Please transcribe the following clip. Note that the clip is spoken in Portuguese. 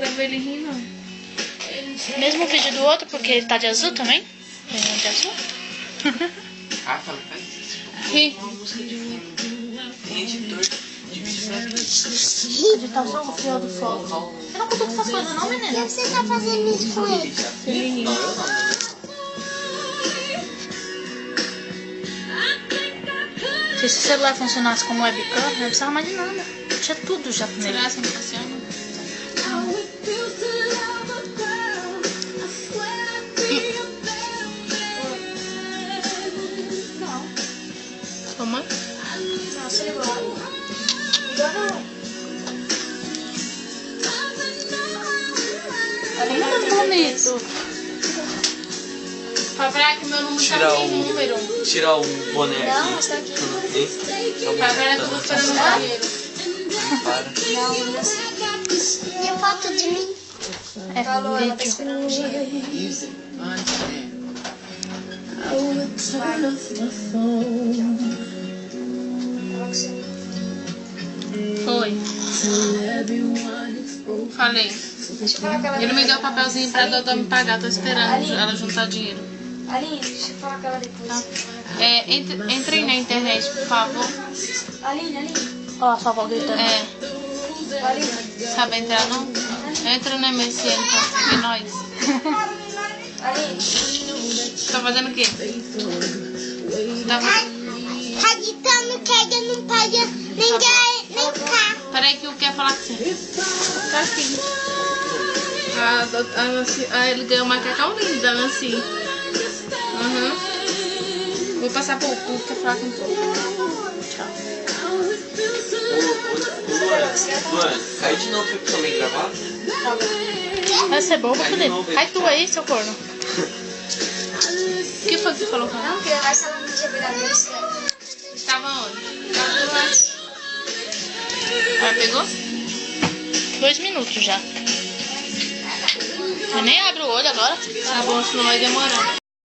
gravei ele rindo, não. Mesmo vídeo do outro, porque ele tá de azul também. Tem um de azul. Rafa, não faz isso. Ri. Uma música de fundo. Tem editor de vídeo pra mim. Editar só o fio do fogo. Eu não consigo essas coisas não, menina. Por que você tá fazendo isso com ele? Não, eu não. Se esse celular funcionasse como webcam, não precisava mais de nada. Tinha tudo já nele. Será que não funciona? Sua mãe? Não, celular. É muito bonito. Fabra, que meu número tá Tirar sem o- número. Tirar o boné Não, aqui. está aqui. Hein? Fabra, que eu tô esperando no banheiro. Para. Não, não sei. E a foto de mim? É Falou, ela tá vídeo. esperando o dinheiro. Foi. Falei. Deixa eu falar com ela. Ele me deu o papelzinho pra Dodô me pagar. Tô esperando ela juntar dinheiro. Aline, deixa eu falar com ela depois. Entrei na internet, por favor. Aline. Ó, só vou gritando. É. Aline. Sabe entrar não? Entra no MSN, tá? E nós. Aline. Tá fazendo o quê? Tá... Tá gritando que ela não pode nem cá. Peraí que eu quero falar com você. Tá aqui. Ele ganhou uma cacau linda da Nancy. Vou passar pro público quer falar com tu. Tchau. Luan, cai de novo pra também gravar? Vai ser bobo, Cai de Felipe. novo, Cai tu aí, seu corno. O que foi que você falou com ela? Não, porque a Marcela não tinha verdadeiro escravo. Estava onde? Ela pegou? 2 minutos já. Eu nem abro o olho agora. Tá bom, senão vai demorar.